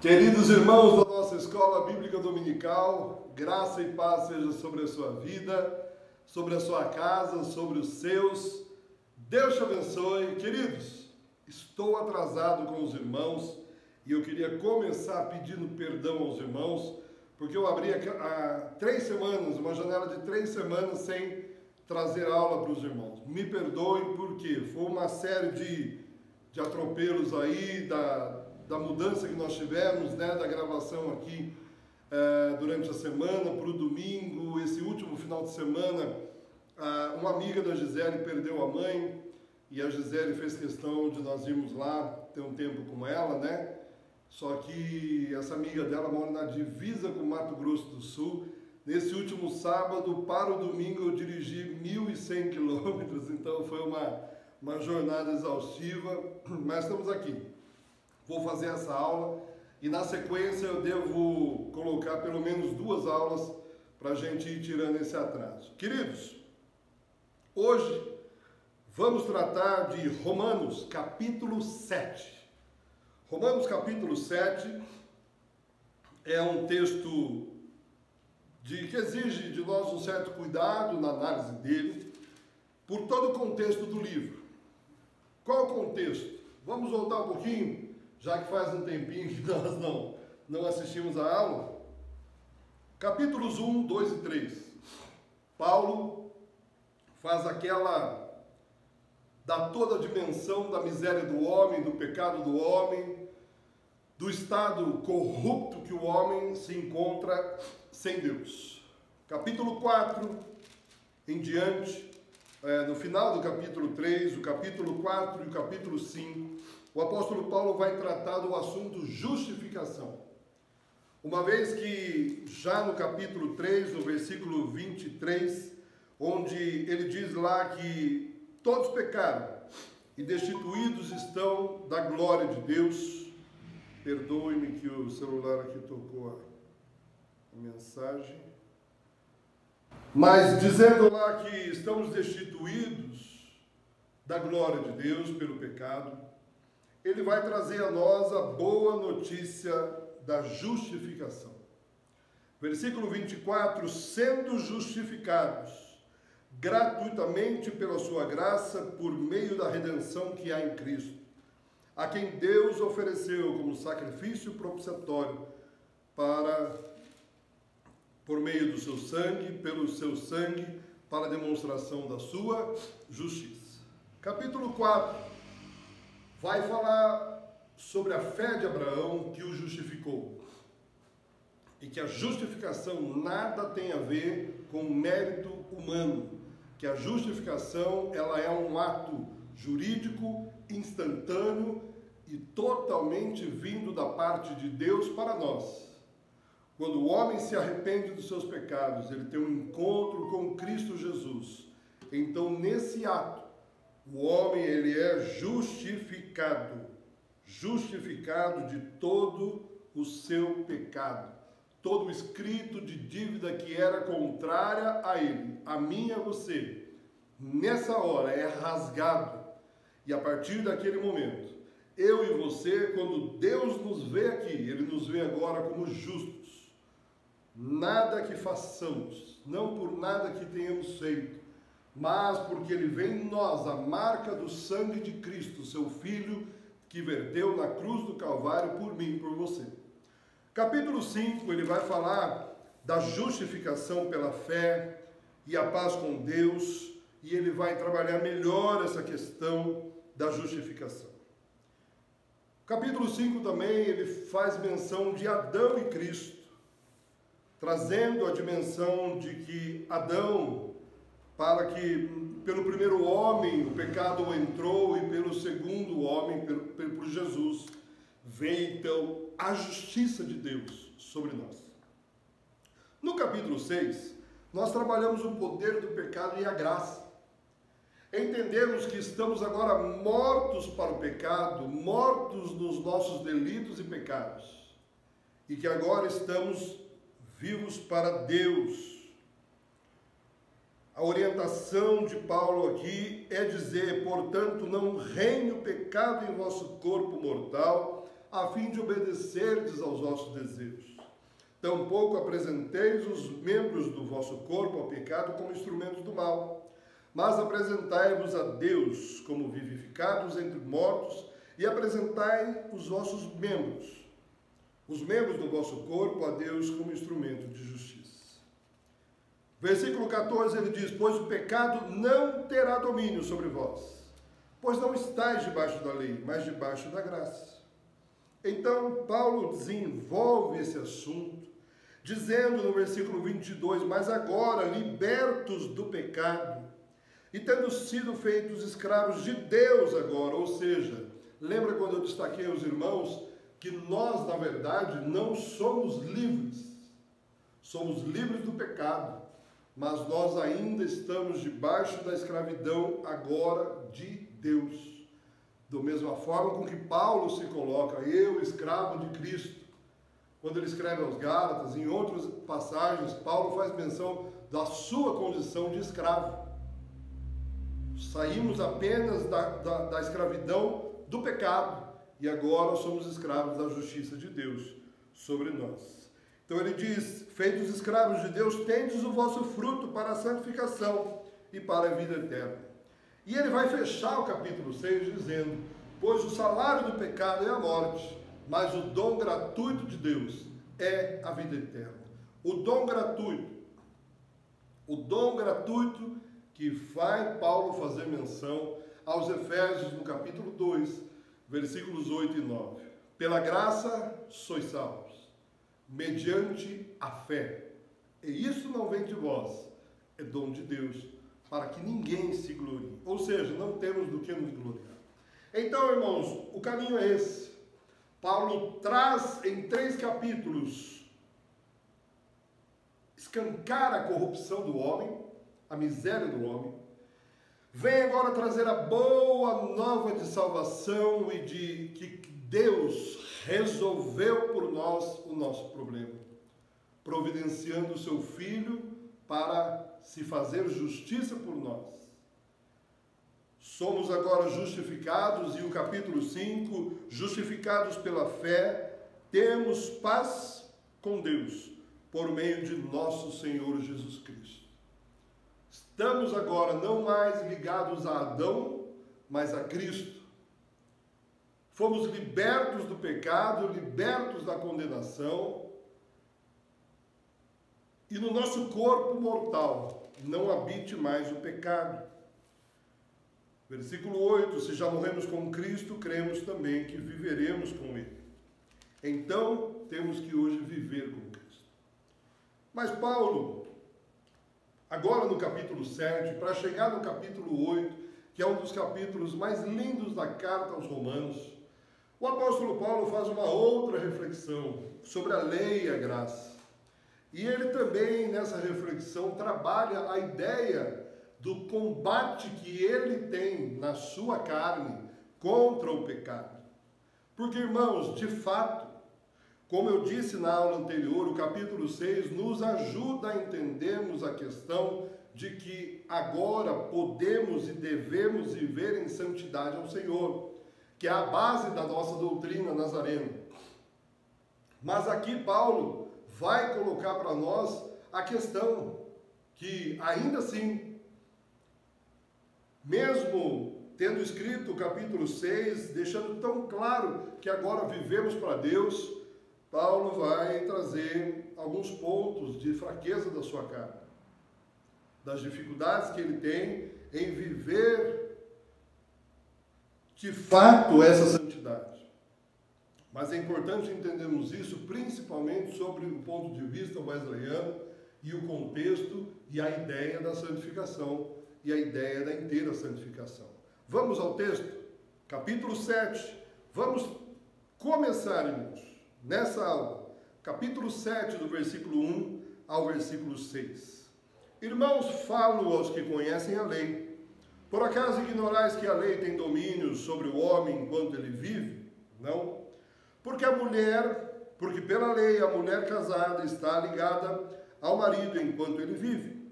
Queridos irmãos da nossa Escola Bíblica Dominical, graça e paz seja sobre a sua vida, sobre a sua casa, sobre os seus. Deus te abençoe. Queridos, estou atrasado com os irmãos e eu queria começar pedindo perdão aos irmãos, porque eu abri há 3 semanas, uma janela de 3 semanas sem trazer aula para os irmãos. Me perdoem porque foi uma série de atropelos aí, da mudança que nós tivemos, né, da gravação aqui durante a semana, para o domingo, esse último final de semana, uma amiga da Gisele perdeu a mãe, e a Gisele fez questão de nós irmos lá ter um tempo com ela, né? Só que essa amiga dela mora na divisa com Mato Grosso do Sul. Nesse último sábado, para o domingo, eu dirigi 1.100 quilômetros, então foi uma jornada exaustiva, mas estamos aqui. Vou fazer essa aula e na sequência eu devo colocar pelo menos 2 aulas para a gente ir tirando esse atraso. Queridos, hoje vamos tratar de Romanos capítulo 7. Romanos capítulo 7 é um texto que exige de nós um certo cuidado na análise dele, por todo o contexto do livro. Qual o contexto? Vamos voltar um pouquinho, já que faz um tempinho que nós não assistimos a aula. Capítulos 1, 2 e 3. Paulo faz dá toda a dimensão da miséria do homem, do pecado do homem, do estado corrupto que o homem se encontra sem Deus. Capítulo 4 em diante, no final do capítulo 3, o capítulo 4 e o capítulo 5, o apóstolo Paulo vai tratar do assunto justificação. Uma vez que já no capítulo 3, no versículo 23, onde ele diz lá que todos pecaram e destituídos estão da glória de Deus. Perdoe-me que o celular aqui tocou a mensagem. Mas dizendo lá que estamos destituídos da glória de Deus pelo pecado, ele vai trazer a nós a boa notícia da justificação. Versículo 24, sendo justificados gratuitamente pela sua graça, por meio da redenção que há em Cristo, a quem Deus ofereceu como sacrifício propiciatório por meio do seu sangue, pelo seu sangue, para a demonstração da sua justiça. Capítulo 4 vai falar sobre a fé de Abraão que o justificou. E que a justificação nada tem a ver com mérito humano. Que a justificação ela é um ato jurídico, instantâneo e totalmente vindo da parte de Deus para nós. Quando o homem se arrepende dos seus pecados, ele tem um encontro com Cristo Jesus. Então, nesse ato, o homem ele é justificado de todo o seu pecado, todo o escrito de dívida que era contrária a ele, a mim e a você, nessa hora é rasgado, e a partir daquele momento, eu e você, quando Deus nos vê aqui, Ele nos vê agora como justos, nada que façamos, não por nada que tenhamos feito, mas porque Ele vê em nós a marca do sangue de Cristo, seu Filho, que verteu na cruz do Calvário por mim e por você. Capítulo 5, ele vai falar da justificação pela fé e a paz com Deus, e ele vai trabalhar melhor essa questão da justificação. Capítulo 5 também, ele faz menção de Adão e Cristo, trazendo a dimensão de que Adão, para que pelo primeiro homem o pecado entrou, e pelo segundo homem, por Jesus, veio então a justiça de Deus sobre nós. No capítulo 6, nós trabalhamos o poder do pecado e a graça. Entendemos que estamos agora mortos para o pecado, mortos nos nossos delitos e pecados, e que agora estamos vivos para Deus. A orientação de Paulo aqui é dizer, portanto, não reine o pecado em vosso corpo mortal, a fim de obedecerdes aos vossos desejos. Tampouco apresenteis os membros do vosso corpo ao pecado como instrumentos do mal, mas apresentai-vos a Deus como vivificados entre mortos, e apresentai os vossos membros, os membros do vosso corpo, a Deus como instrumento de justiça. Versículo 14, ele diz: pois o pecado não terá domínio sobre vós, pois não estáis debaixo da lei, mas debaixo da graça. Então, Paulo desenvolve esse assunto, dizendo no versículo 22, mas agora, libertos do pecado, e tendo sido feitos escravos de Deus agora, ou seja, lembra quando eu destaquei aos irmãos que nós, na verdade, não somos livres do pecado, mas nós ainda estamos debaixo da escravidão agora de Deus. Da mesma forma com que Paulo se coloca, eu, escravo de Cristo. Quando ele escreve aos Gálatas, em outras passagens, Paulo faz menção da sua condição de escravo. Saímos apenas da escravidão do pecado e agora somos escravos da justiça de Deus sobre nós. Então ele diz, feitos escravos de Deus, tendes o vosso fruto para a santificação e para a vida eterna. E ele vai fechar o capítulo 6 dizendo, pois o salário do pecado é a morte, mas o dom gratuito de Deus é a vida eterna. O dom gratuito que vai Paulo fazer menção aos Efésios no capítulo 2, versículos 8 e 9. Pela graça sois salvos, mediante a fé. E isso não vem de vós, é dom de Deus, para que ninguém se glorie. Ou seja, não temos do que nos gloriar. Então, irmãos, o caminho é esse. Paulo traz em 3 capítulos, escancara a corrupção do homem, a miséria do homem. Vem agora trazer a boa nova de salvação e de que Deus resolveu por nós o nosso problema, providenciando o seu Filho para se fazer justiça por nós. Somos agora justificados, e o capítulo 5, justificados pela fé, temos paz com Deus, por meio de nosso Senhor Jesus Cristo. Estamos agora não mais ligados a Adão, mas a Cristo. Fomos libertos do pecado, libertos da condenação, e no nosso corpo mortal não habite mais o pecado. Versículo 8, se já morremos com Cristo, cremos também que viveremos com Ele. Então, temos que hoje viver com Cristo. Mas Paulo, agora no capítulo 7, para chegar no capítulo 8, que é um dos capítulos mais lindos da carta aos Romanos, o apóstolo Paulo faz uma outra reflexão sobre a lei e a graça. E ele também, nessa reflexão, trabalha a ideia do combate que ele tem na sua carne contra o pecado. Porque, irmãos, de fato, como eu disse na aula anterior, o capítulo 6 nos ajuda a entendermos a questão de que agora podemos e devemos viver em santidade ao Senhor, que é a base da nossa doutrina nazarena. Mas aqui Paulo vai colocar para nós a questão que, ainda assim, mesmo tendo escrito o capítulo 6, deixando tão claro que agora vivemos para Deus, Paulo vai trazer alguns pontos de fraqueza da sua carne, das dificuldades que ele tem em viver de fato essa santidade. Mas é importante entendermos isso principalmente sobre o ponto de vista wesleyano e o contexto e a ideia da santificação e a ideia da inteira santificação. Vamos ao texto, capítulo 7. Vamos começar, irmãos, nessa aula, capítulo 7, do versículo 1 ao versículo 6. Irmãos, falo aos que conhecem a lei. Por acaso ignorais que a lei tem domínio sobre o homem enquanto ele vive? Não. Porque pela lei a mulher casada está ligada ao marido enquanto ele vive.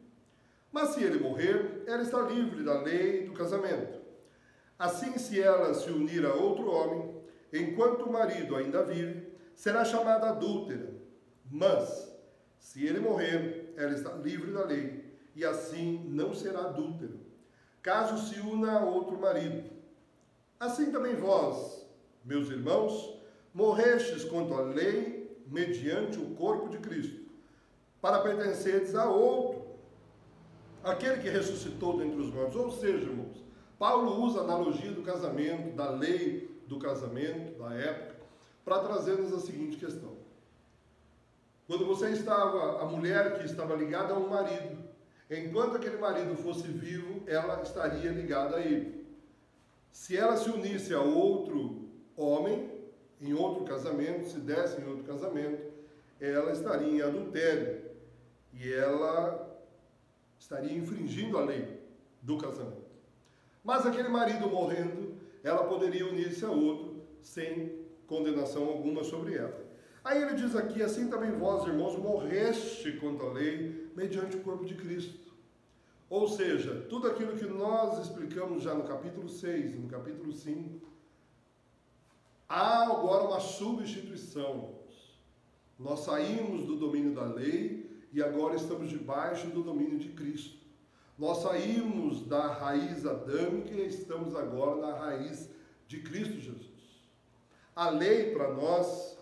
Mas se ele morrer, ela está livre da lei do casamento. Assim, se ela se unir a outro homem, enquanto o marido ainda vive, será chamada adúltera. Mas, se ele morrer, ela está livre da lei, e assim não será adúltera, caso se una a outro marido. Assim também vós, meus irmãos, morrestes quanto à lei, mediante o corpo de Cristo, para pertenceres a outro, aquele que ressuscitou dentre os mortos. Ou seja, irmãos, Paulo usa a analogia do casamento, da lei do casamento, da época, para trazer-nos a seguinte questão. Quando você estava, a mulher que estava ligada a um marido, enquanto aquele marido fosse vivo, ela estaria ligada a ele. Se ela se unisse a outro homem, em outro casamento, se desse em outro casamento, ela estaria em adultério. E ela estaria infringindo a lei do casamento. Mas aquele marido morrendo, ela poderia unir-se a outro sem condenação alguma sobre ela. Aí ele diz aqui, assim também vós, irmãos, morreste quanto à lei, mediante o corpo de Cristo. Ou seja, tudo aquilo que nós explicamos já no capítulo 6 e no capítulo 5, há agora uma substituição. Nós saímos do domínio da lei e agora estamos debaixo do domínio de Cristo. Nós saímos da raiz adâmica e estamos agora na raiz de Cristo Jesus. A lei para nós,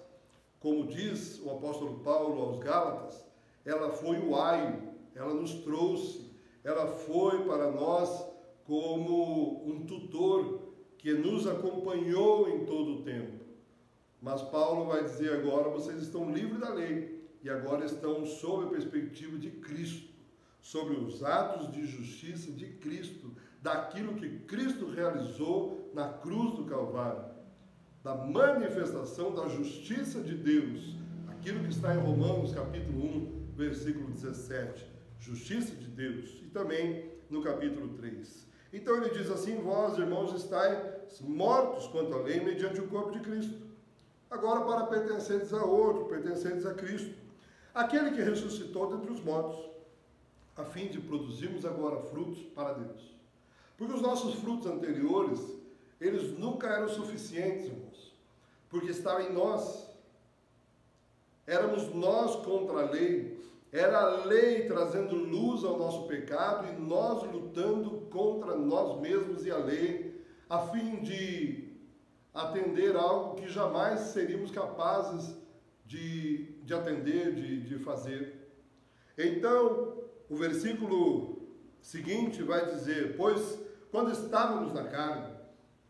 como diz o apóstolo Paulo aos Gálatas, ela foi o aio, ela nos trouxe, ela foi para nós como um tutor que nos acompanhou em todo o tempo. Mas Paulo vai dizer agora, vocês estão livres da lei e agora estão sob a perspectiva de Cristo, sobre os atos de justiça de Cristo, daquilo que Cristo realizou na cruz do Calvário, da manifestação da justiça de Deus, aquilo que está em Romanos capítulo 1, versículo 17, justiça de Deus, e também no capítulo 3. Então ele diz assim, vós, irmãos, estáis mortos quanto à lei, mediante o corpo de Cristo, agora para pertenceres a outro, pertenceres a Cristo, aquele que ressuscitou dentre os mortos, a fim de produzirmos agora frutos para Deus. Porque os nossos frutos anteriores, eles nunca eram suficientes, irmãos, porque estava em nós. Éramos nós contra a lei, era a lei trazendo luz ao nosso pecado e nós lutando contra nós mesmos e a lei, a fim de atender algo que jamais seríamos capazes de atender, de fazer. Então, o versículo seguinte vai dizer, pois quando estávamos na carne,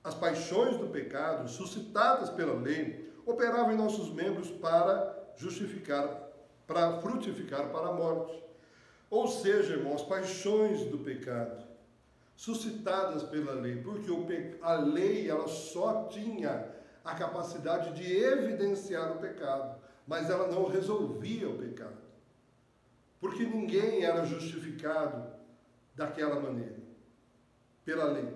as paixões do pecado, suscitadas pela lei, operavam em nossos membros para frutificar para a morte. Ou seja, irmãos, as paixões do pecado, suscitadas pela lei, porque a lei ela só tinha a capacidade de evidenciar o pecado, mas ela não resolvia o pecado. Porque ninguém era justificado daquela maneira, pela lei.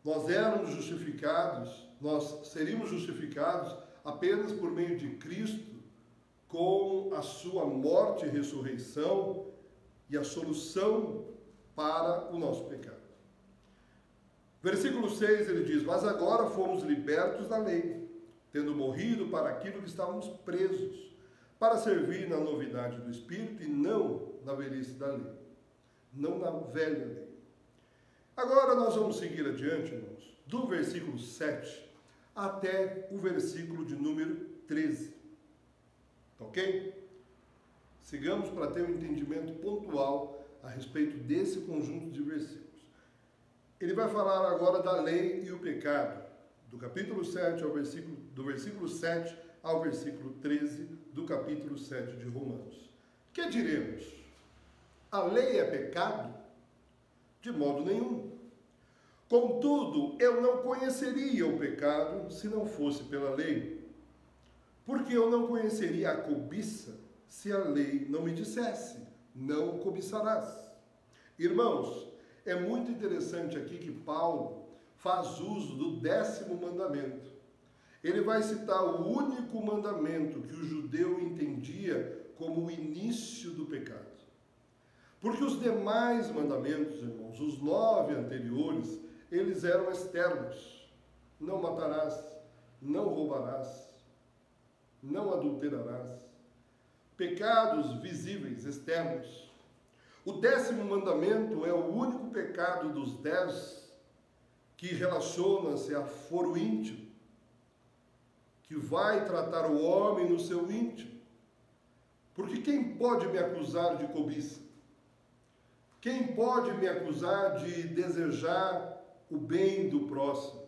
Nós éramos justificados, nós seríamos justificados apenas por meio de Cristo, com a sua morte e ressurreição e a solução para o nosso pecado. Versículo 6 ele diz, mas agora fomos libertos da lei, tendo morrido para aquilo que estávamos presos, para servir na novidade do Espírito e não na velhice da lei, não na velha lei. Agora nós vamos seguir adiante, irmãos, do versículo 7 até o versículo de número 13. Ok? Sigamos para ter um entendimento pontual a respeito desse conjunto de versículos. Ele vai falar agora da lei e o pecado, do capítulo 7 do versículo 7 ao versículo 13 do capítulo 7 de Romanos. Que diremos? A lei é pecado? De modo nenhum. Contudo, eu não conheceria o pecado se não fosse pela lei, porque eu não conheceria a cobiça se a lei não me dissesse, não cobiçarás. Irmãos, é muito interessante aqui que Paulo faz uso do 10º mandamento. Ele vai citar o único mandamento que o judeu entendia como o início do pecado. Porque os demais mandamentos, irmãos, os 9 anteriores, eles eram externos. Não matarás, não roubarás, não adulterarás. Pecados visíveis, externos. O 10º mandamento é o único pecado dos 10 que relaciona-se a foro íntimo, que vai tratar o homem no seu íntimo. Porque quem pode me acusar de cobiça? Quem pode me acusar de desejar o bem do próximo,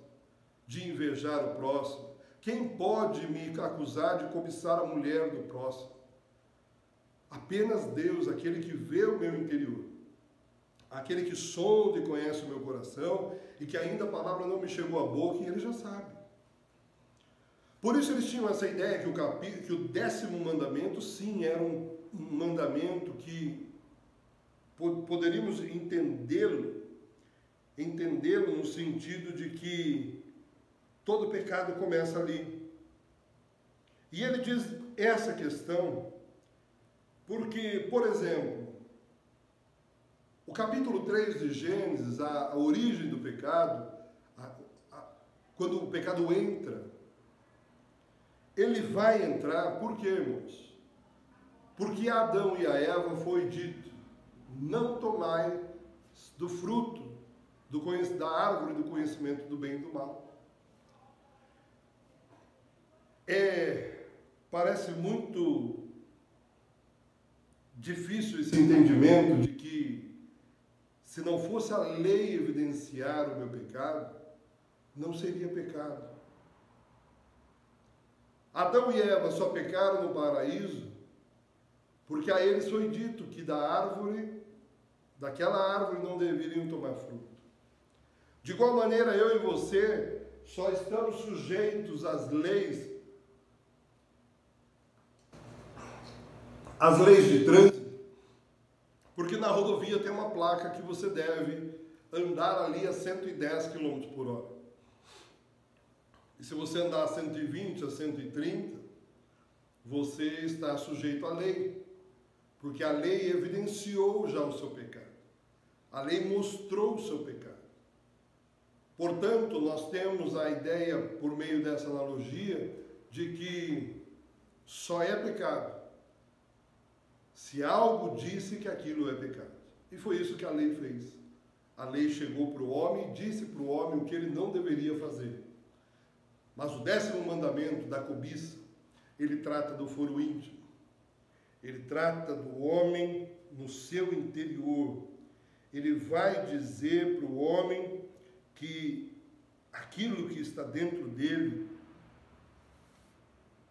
de invejar o próximo? Quem pode me acusar de cobiçar a mulher do próximo? Apenas Deus, aquele que vê o meu interior, aquele que sonda e conhece o meu coração, e que ainda a palavra não me chegou à boca, e ele já sabe. Por isso eles tinham essa ideia que o 10º mandamento, sim, era um mandamento que poderíamos entendê-lo no sentido de que todo pecado começa ali. E ele diz essa questão porque, por exemplo, o capítulo 3 de Gênesis, a origem do pecado, quando o pecado entra, ele vai entrar, por quê, irmãos? Porque a Adão e a Eva foi dito: não tomai do fruto da árvore do conhecimento do bem e do mal. Parece muito difícil esse entendimento de que, se não fosse a lei evidenciar o meu pecado, não seria pecado. Adão e Eva só pecaram no paraíso porque a eles foi dito que daquela árvore não deveriam tomar fruto. De igual maneira, eu e você só estamos sujeitos às leis de trânsito, porque na rodovia tem uma placa que você deve andar ali a 110 km por hora. E se você andar a 120, a 130, você está sujeito à lei, porque a lei evidenciou já o seu pecado. A lei mostrou o seu pecado. Portanto, nós temos a ideia, por meio dessa analogia, de que só é pecado se algo disse que aquilo é pecado. E foi isso que a lei fez. A lei chegou para o homem e disse para o homem o que ele não deveria fazer. Mas o 10º mandamento da cobiça, ele trata do foro íntimo. Ele trata do homem no seu interior. Ele vai dizer para o homem que aquilo que está dentro dele,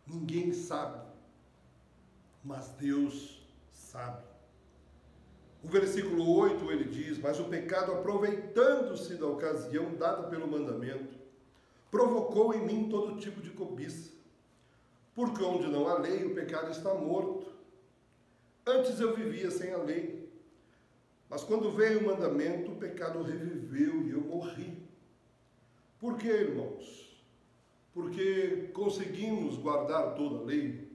ninguém sabe, mas Deus sabe. O versículo 8 ele diz: mas o pecado, aproveitando-se da ocasião dada pelo mandamento, provocou em mim todo tipo de cobiça, porque onde não há lei, o pecado está morto. Antes eu vivia sem a lei, mas quando veio o mandamento, o pecado reviveu e eu morri. Por quê, irmãos? Porque conseguimos guardar toda a lei?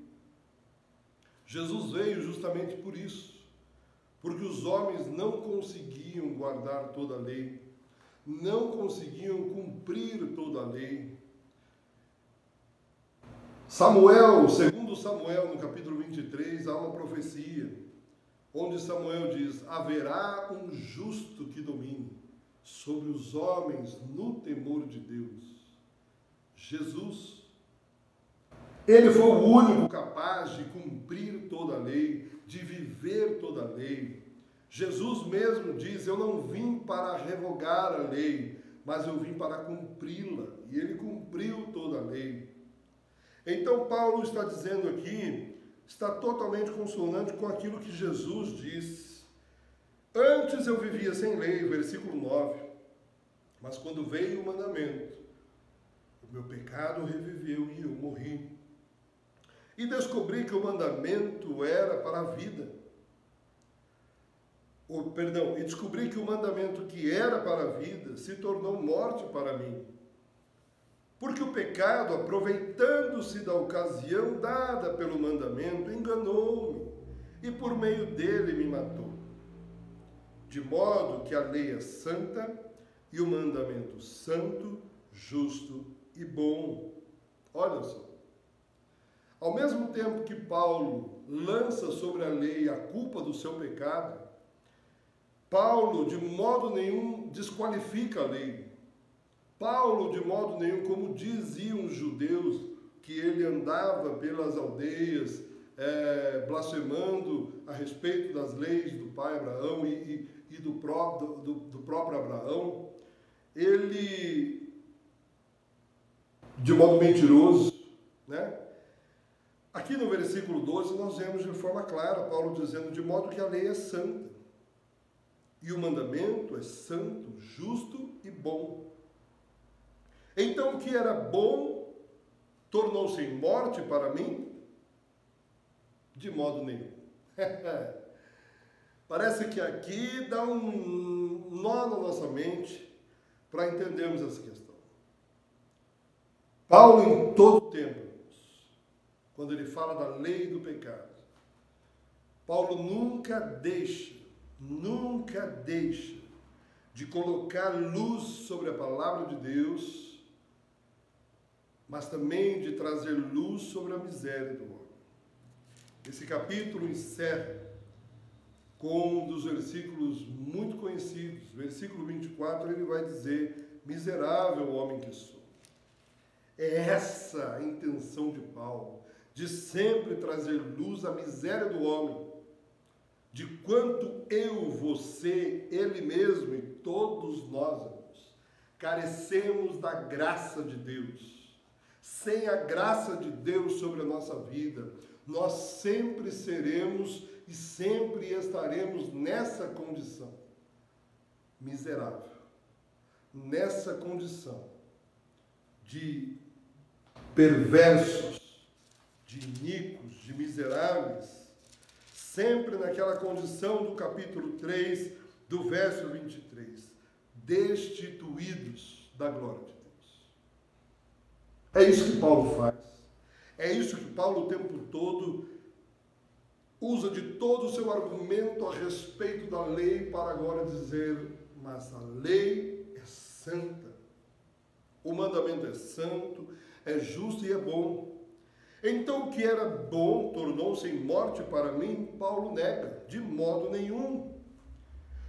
Jesus veio justamente por isso, porque os homens não conseguiam guardar toda a lei, não conseguiam cumprir toda a lei. Segundo Samuel, no capítulo 23, há uma profecia, onde Samuel diz: haverá um justo que domine sobre os homens no temor de Deus. Jesus, ele foi o único capaz de cumprir toda a lei, de viver toda a lei. Jesus mesmo diz: eu não vim para revogar a lei, mas eu vim para cumpri-la. E ele cumpriu toda a lei. Então Paulo está dizendo aqui, está totalmente consonante com aquilo que Jesus disse. Antes eu vivia sem lei, versículo 9, mas quando veio o mandamento, o meu pecado reviveu e eu morri. E descobri que o mandamento era para a vida. E descobri que o mandamento que era para a vida se tornou morte para mim. Porque o pecado, aproveitando-se da ocasião dada pelo mandamento, enganou-me e por meio dele me matou. De modo que a lei é santa e o mandamento santo, justo e bom. Olha só. Ao mesmo tempo que Paulo lança sobre a lei a culpa do seu pecado, Paulo de modo nenhum desqualifica a lei. Paulo de modo nenhum, como diziam os judeus, que ele andava pelas aldeias blasfemando a respeito das leis do pai Abraão e do próprio Abraão, ele, de modo mentiroso, né? Aqui no versículo 12 nós vemos de forma clara Paulo dizendo de modo que a lei é santa e o mandamento é santo, justo e bom. Então o que era bom tornou-se em morte para mim? De modo nenhum. Parece que aqui dá um nó na nossa mente para entendermos essa questão. Paulo, em todo tempo, quando ele fala da lei do pecado, Paulo nunca deixa de colocar luz sobre a palavra de Deus, mas também de trazer luz sobre a miséria do homem. Esse capítulo encerra com um dos versículos muito conhecidos. Versículo 24, ele vai dizer: miserável homem que sou. É essa a intenção de Paulo, de sempre trazer luz à miséria do homem, de quanto eu, você, ele mesmo e todos nós, irmãos, carecemos da graça de Deus. Sem a graça de Deus sobre a nossa vida, nós sempre seremos e sempre estaremos nessa condição miserável, nessa condição de perversos, de iníquos, de miseráveis, sempre naquela condição do capítulo 3, do verso 23, destituídos da glória de Deus. É isso que Paulo faz. É isso que Paulo o tempo todo usa de todo o seu argumento a respeito da lei para agora dizer: mas a lei é santa, o mandamento é santo, é justo e é bom. Então o que era bom tornou-se em morte para mim? Paulo nega, de modo nenhum.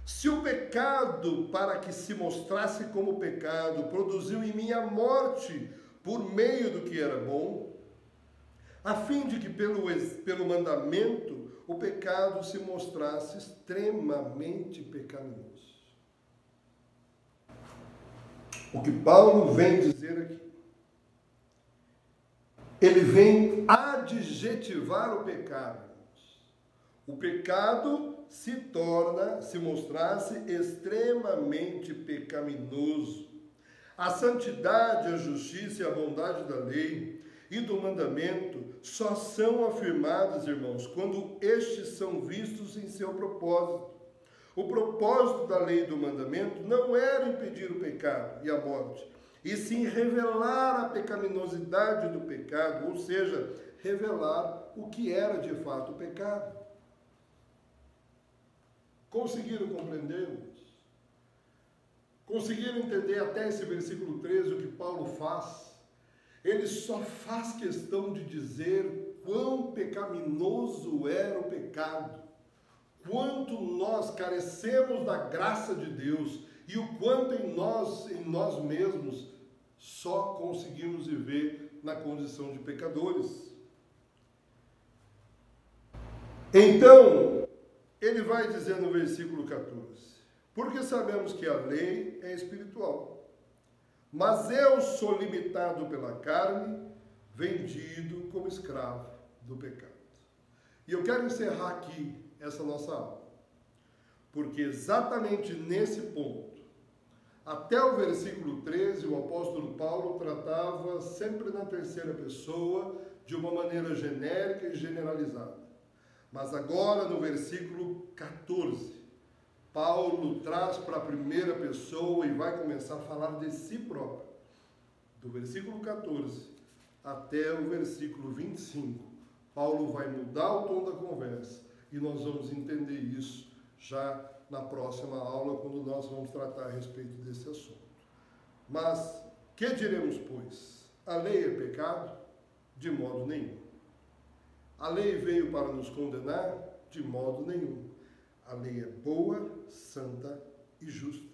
Se o pecado, para que se mostrasse como pecado, produziu em mim a morte por meio do que era bom, a fim de que pelo mandamento o pecado se mostrasse extremamente pecaminoso. O que Paulo vem dizer aqui, ele vem adjetivar o pecado. O pecado se mostrasse extremamente pecaminoso. A santidade, a justiça e a bondade da lei e do mandamento só são afirmadas, irmãos, quando estes são vistos em seu propósito. O propósito da lei e do mandamento não era impedir o pecado e a morte, e sim revelar a pecaminosidade do pecado, ou seja, revelar o que era de fato o pecado. Conseguiram compreender? Conseguiram entender até esse versículo 13 o que Paulo faz? Ele só faz questão de dizer quão pecaminoso era o pecado, quanto nós carecemos da graça de Deus e o quanto em nós mesmos só conseguimos viver na condição de pecadores. Então, ele vai dizer no versículo 14, porque sabemos que a lei é espiritual, mas eu sou limitado pela carne, vendido como escravo do pecado. E eu quero encerrar aqui essa nossa aula, porque exatamente nesse ponto, até o versículo 13, o apóstolo Paulo tratava sempre na terceira pessoa, de uma maneira genérica e generalizada. Mas agora, no versículo 14, Paulo traz para a primeira pessoa e vai começar a falar de si próprio. Do versículo 14 até o versículo 25, Paulo vai mudar o tom da conversa e nós vamos entender isso já na próxima aula, quando nós vamos tratar a respeito desse assunto. Mas, que diremos, pois? A lei é pecado? De modo nenhum. A lei veio para nos condenar? De modo nenhum. A lei é boa, santa e justa.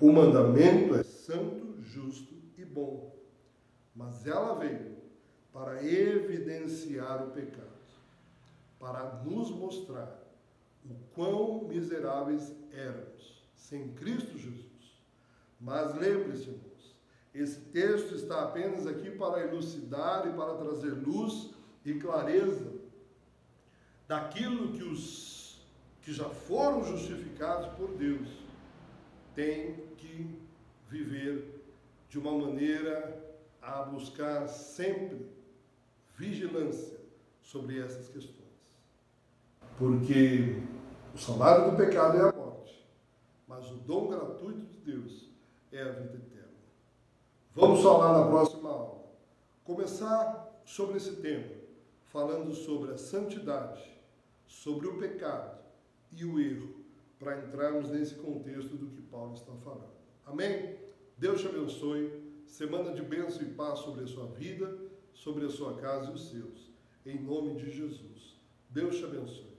O mandamento é santo, justo e bom. Mas ela veio para evidenciar o pecado, para nos mostrar o quão miseráveis éramos sem Cristo Jesus. Mas lembre-se, irmãos, esse texto está apenas aqui para elucidar e para trazer luz e clareza daquilo que os que já foram justificados por Deus têm que viver de uma maneira a buscar sempre vigilância sobre essas questões. Porque o salário do pecado é a morte, mas o dom gratuito de Deus é a vida eterna. Vamos falar na próxima aula. Começar sobre esse tema, falando sobre a santidade, sobre o pecado e o erro, para entrarmos nesse contexto do que Paulo está falando. Amém? Deus te abençoe. Semana de bênção e paz sobre a sua vida, sobre a sua casa e os seus. Em nome de Jesus. Deus te abençoe.